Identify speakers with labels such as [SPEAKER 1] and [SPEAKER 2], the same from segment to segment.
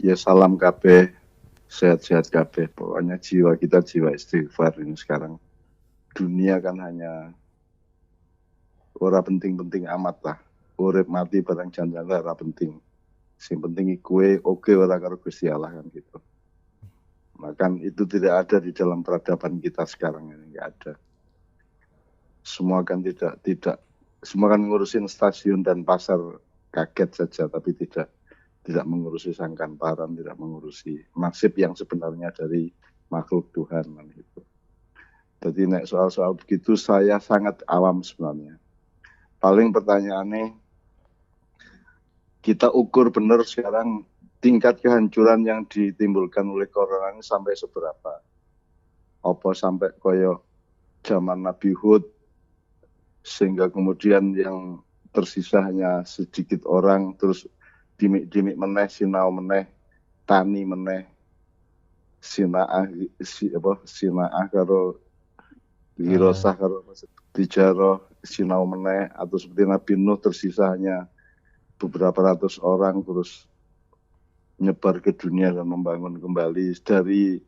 [SPEAKER 1] Ya salam kabeh, sehat-sehat kabeh. Pokoknya jiwa kita jiwa istighfar ini sekarang. Dunia kan hanya ora penting-penting amat lah. Urip mati barang jangan ora penting. Sing penting kue oke ora karo Gusti Allah kan gitu. Maka itu tidak ada di dalam peradaban kita sekarang ini, nggak ada. Semua kan tidak semua kan ngurusin stasiun dan pasar kaget saja, tapi tidak mengurusi sangkan-paran, tidak mengurusi nasib yang sebenarnya dari makhluk Tuhan gitu. Jadi nek soal-soal begitu saya sangat awam sebenarnya. Paling pertanyaannya kita ukur benar sekarang tingkat kehancuran yang ditimbulkan oleh corona ini sampai seberapa? Apa sampai koyo zaman Nabi Hud sehingga kemudian yang tersisa hanya sedikit orang, terus dimik-dimik meneh, sinau meneh, tani meneh, sinaah karo wirosah karo bicara sinau meneh, atau seperti Nabi Nuh tersisa hanya beberapa ratus orang terus nyebar ke dunia dan membangun kembali dari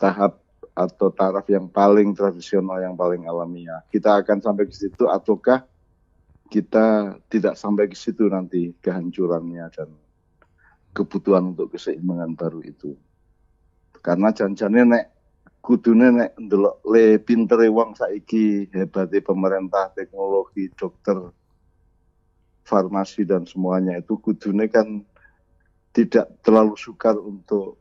[SPEAKER 1] tahap atau taraf yang paling tradisional, yang paling alamiah. Kita akan sampai ke situ ataukah kita tidak sampai ke situ nanti kehancurannya dan kebutuhan untuk keseimbangan baru itu. Karena janjane nek kudune nek ndelok le pintere wong saiki, hebate pemerintah, teknologi, dokter, farmasi dan semuanya itu kudune kan tidak terlalu sukar untuk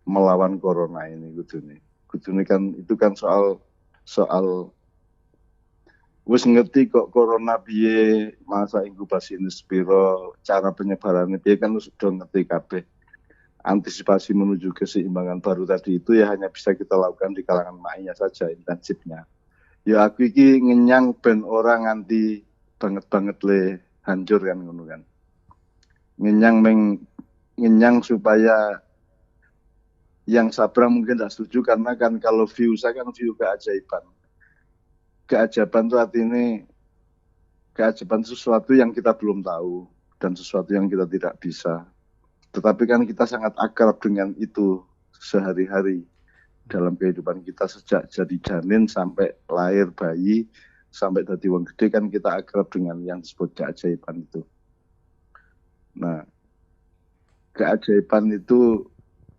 [SPEAKER 1] melawan corona ini kudune. Kudune kan itu kan soal wis ngerti kok corona piye, masa inkubasi ini sepiro, cara penyebarannya piye kan sudah ngerti kabeh. Antisipasi menuju keseimbangan baru tadi itu ya hanya bisa kita lakukan di kalangan maknya saja intensifnya. Ya aku iki ngenyang ben orang nganti banget le hancur kan ngono kan. Ngenyang supaya yang sabar mungkin tidak setuju karena kan kalau view saya kan view keajaiban. Keajaiban itu artinya keajaiban sesuatu yang kita belum tahu dan sesuatu yang kita tidak bisa. Tetapi kan kita sangat akrab dengan itu sehari-hari dalam kehidupan kita sejak jadi janin sampai lahir bayi sampai jadi wong gede kan kita akrab dengan yang disebut keajaiban itu. Nah, keajaiban itu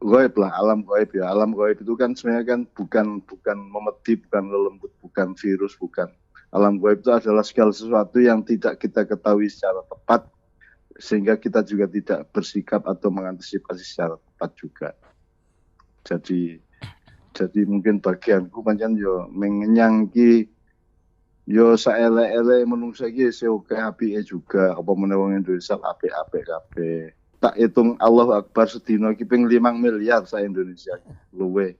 [SPEAKER 1] gaib lah, alam gaib ya. Alam gaib itu kan sebenarnya kan bukan memedi, bukan lelembut, bukan virus, bukan. Alam gaib itu adalah segala sesuatu yang tidak kita ketahui secara tepat sehingga kita juga tidak bersikap atau mengantisipasi secara tepat juga. Jadi mungkin bagianku pancen yo mengenyang ki yo saele-ele menungsa ki seoke apike juga apa meneh wong Indonesia apik-apik kabeh. Tak hitung Allahu Akbar sedina ki ping 5 miliar sa Indonesia luwe.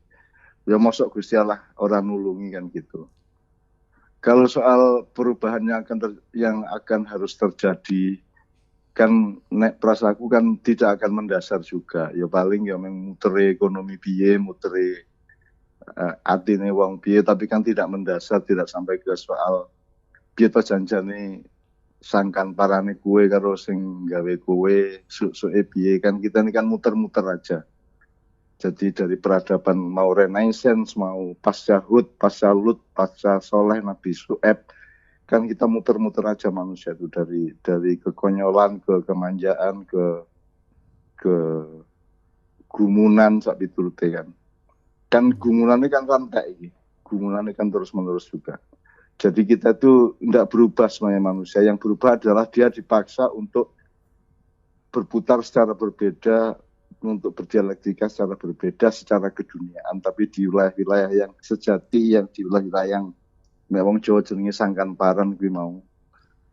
[SPEAKER 1] Ya mosok Gusti Allah ora nulungi kan gitu. Kalau soal perubahan yang akan harus terjadi kan nek prasaku kan tidak akan mendasar juga. Ya paling ya mutere ekonomi piye, mutere atine wong piye, tapi kan tidak mendasar, tidak sampai ke soal piye to janjane sangkan parane kue karo sing gawe kue suke piye kan kita ini kan muter-muter aja. Jadi dari peradaban mau Renaissance, mau pasca Hud, pasca Lut, pasca Soleh, Nabi Su'eb, kan kita muter-muter aja manusia itu dari kekonyolan ke kemanjaan ke gumunan sak piturute kan gumunannya kan rantai iki. Gumunannya kan terus-menerus juga. Jadi kita itu tidak berubah semuanya manusia. Yang berubah adalah dia dipaksa untuk berputar secara berbeda, untuk berdialektika secara berbeda, secara keduniaan. Tapi di wilayah-wilayah yang sejati, yang di wilayah yang memang Jawa jenenge sangkan paran kuwi mau,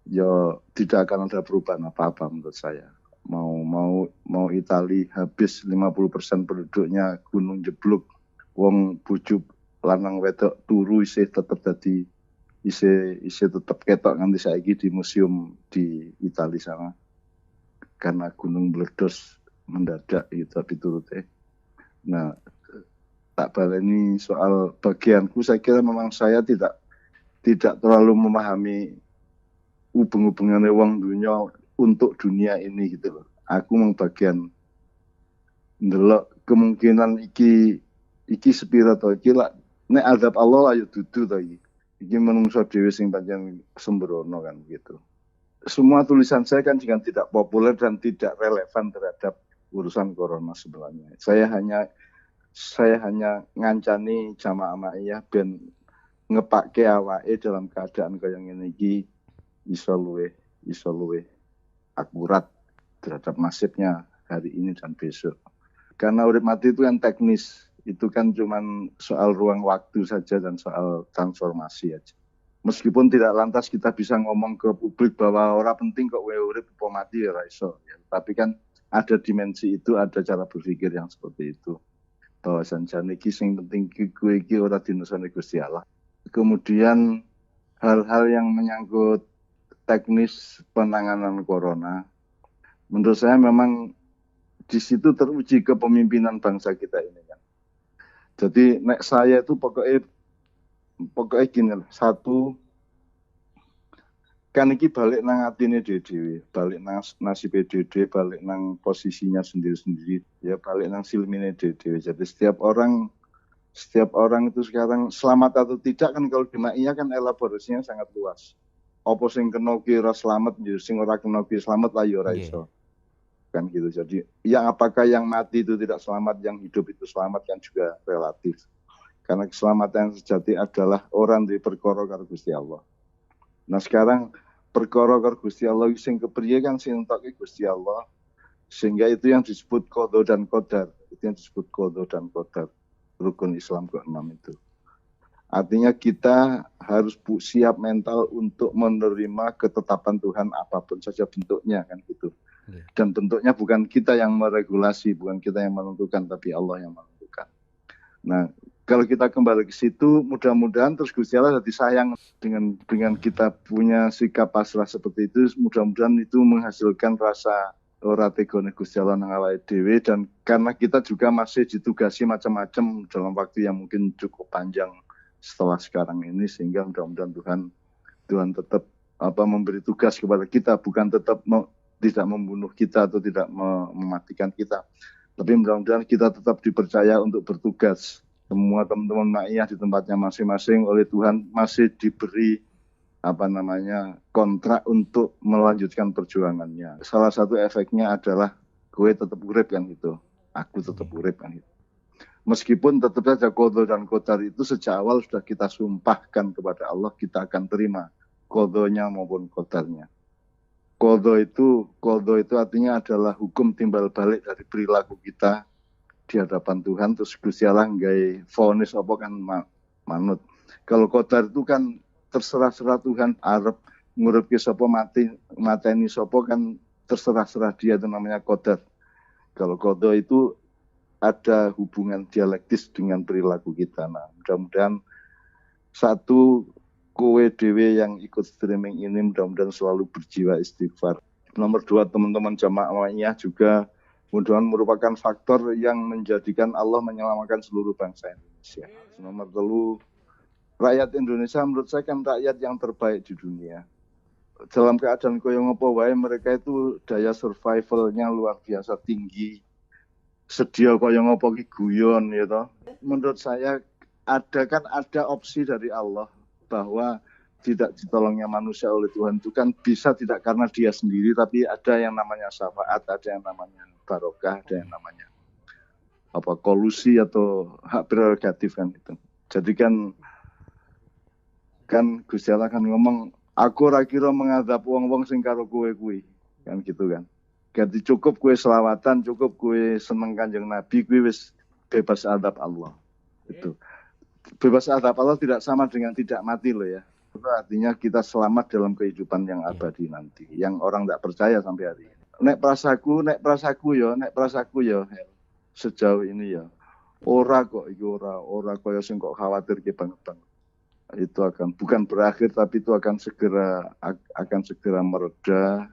[SPEAKER 1] ya tidak akan ada perubahan apa-apa menurut saya. Mau Itali habis 50% penduduknya gunung jeblok, wong bojo lanang wedok turu isih tetep dadi isih tetep ketok nganti saiki di museum di Itali sana karena gunung meledos mendadak gitu piturute. Nah, tak baleni soal bagianku saya kira memang saya tidak terlalu memahami hubung-hubungannya wong dunia untuk dunia ini gitu loh. Aku memang bagian ndelok kemungkinan iki sepira to iki lak nek azab Allah ayo dudu to iki. Iki menungso dhewe sing pancen sembrono kan gitu. Semua tulisan saya kan juga tidak populer dan tidak relevan terhadap urusan corona sebenarnya. Saya hanya ngancani jamaah ma'iyah ben ngepake awake dalam keadaan kaya ngene iki iso luwih akurat terhadap nasibnya hari ini dan besok. Karena urip mati itu kan teknis, itu kan cuma soal ruang waktu saja dan soal transformasi aja. Meskipun tidak lantas kita bisa ngomong ke publik bahwa orang penting kok urip apa mati ya iso. Ya. Tapi kan ada dimensi itu, ada cara berpikir yang seperti itu. Bahwa sanjane iki sing penting kowe iki ora dinusane Gusti Allah. Kemudian hal-hal yang menyangkut teknis penanganan corona, menurut saya memang di situ teruji kepemimpinan bangsa kita ini kan. Jadi nek saya itu pokoknya gini lah, satu kan iki balik nang atine dhewe, balik nang nasibe dhewe, balik nang posisinya sendiri-sendiri, ya balik nang silmine dhewe. Jadi setiap orang itu sekarang selamat atau tidak kan kalau di Ma'iyah kan elaborasinya sangat luas. Apa sing kena ki ora selamat, sing ora kena ki selamat lah ya ora iso. Kan gitu. Jadi yang apakah yang mati itu tidak selamat, yang hidup itu selamat kan juga relatif. Karena keselamatan yang sejati adalah orang di perkara karo Gusti Allah. Nah sekarang perkara karo Gusti Allah sing kepriye kan sing entoke Gusti Allah. Sehingga itu yang disebut qadha dan qadar. Itu yang disebut qadha dan qadar. Rukun Islam ke-6 itu. Artinya kita harus siap mental untuk menerima ketetapan Tuhan apapun saja bentuknya kan gitu. Dan bentuknya bukan kita yang meregulasi, bukan kita yang menentukan, tapi Allah yang menentukan. Nah, kalau kita kembali ke situ, mudah-mudahan terus Gusti Allah jadi sayang dengan kita punya sikap pasrah seperti itu. Mudah-mudahan itu menghasilkan rasa ora tegone Gusti Allah nang awake dhewe, dan karena kita juga masih ditugasi macam-macam dalam waktu yang mungkin cukup panjang setelah sekarang ini, sehingga mudah-mudahan Tuhan tetap memberi tugas kepada kita, bukan tetap tidak membunuh kita atau tidak mematikan kita, tapi mudah-mudahan kita tetap dipercaya untuk bertugas. Semua teman-teman Ma'iyah di tempatnya masing-masing oleh Tuhan masih diberi kontrak untuk melanjutkan perjuangannya. Salah satu efeknya adalah gue tetap urip kan gitu, aku tetap urip kan gitu. Meskipun tetap saja qadha dan qadar itu sejak awal sudah kita sumpahkan kepada Allah, kita akan terima qadhanya maupun qadarnya. Qadha itu artinya adalah hukum timbal balik dari perilaku kita di hadapan Tuhan, terus Gusti Allah nggawe vonis apa kan manut. Kalau qadar itu kan terserah-serah Tuhan arep nguripke sapa mateni sapa kan terserah-serah dia, itu namanya qadar. Kalau qadha itu ada hubungan dialektis dengan perilaku kita. Nah, mudah-mudahan satu, kowe dewe yang ikut streaming ini mudah-mudahan selalu berjiwa istighfar. Nomor 2, teman-teman jamaahnya juga mudah-mudahan merupakan faktor yang menjadikan Allah menyelamatkan seluruh bangsa Indonesia. Nomor 3, rakyat Indonesia menurut saya kan rakyat yang terbaik di dunia. Dalam keadaan koyo ngopo wae mereka itu daya survivalnya luar biasa tinggi. Sedia kaya ngopo ki guyon ya toh. Menurut saya ada opsi dari Allah bahwa tidak ditolongnya manusia oleh Tuhan itu kan bisa tidak karena dia sendiri, tapi ada yang namanya syafaat, ada yang namanya barokah, ada yang namanya kolusi atau hak prerogatif kan itu. Jadi kan Gusti Allah kan ngomong, aku ora kira mengadab wong-wong sing karo kowe kuwi kan gitu kan. Ganti cukup kue selawatan, cukup kue seneng Kanjeng Nabi, kue wis bebas adab Allah. Itu. Bebas adab Allah tidak sama dengan tidak mati loh ya. Itu artinya kita selamat dalam kehidupan yang abadi nanti. Yang orang tidak percaya sampai hari ini. Nek prasaku ya. Sejauh ini ya. Ora kok kaya sing kok khawatir ke banget. Itu bukan berakhir, tapi itu akan segera mereda.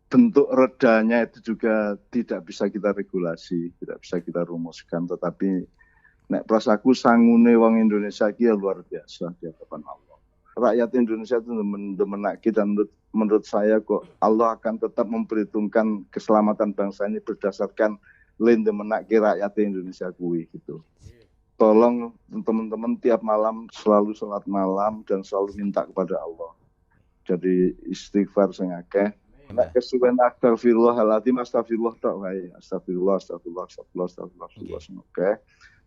[SPEAKER 1] Bentuk redanya itu juga tidak bisa kita regulasi, tidak bisa kita rumuskan, tetapi nek prasaku sangune wong Indonesia ki luar biasa di hadapan Allah. Rakyat Indonesia itu demenaki, dan menurut saya kok Allah akan tetap memperhitungkan keselamatan bangsa ini berdasarkan lende menake rakyat Indonesia kuwi gitu. Tolong teman-teman tiap malam selalu sholat malam dan selalu minta kepada Allah. Jadi istighfar sing akeh. Nek kesuwen astagfirullahaladzim, astagfirullah tok wae. Astagfirullah, astagfirullah, astagfirullah, astagfirullah, oke.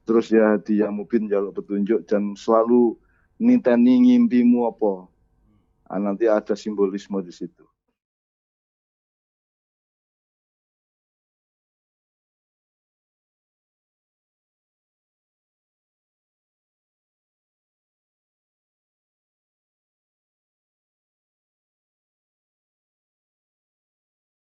[SPEAKER 1] Terus ya dia mungkin jaluk petunjuk dan selalu niteni ngimpimu apa. Nanti ada simbolisme di situ.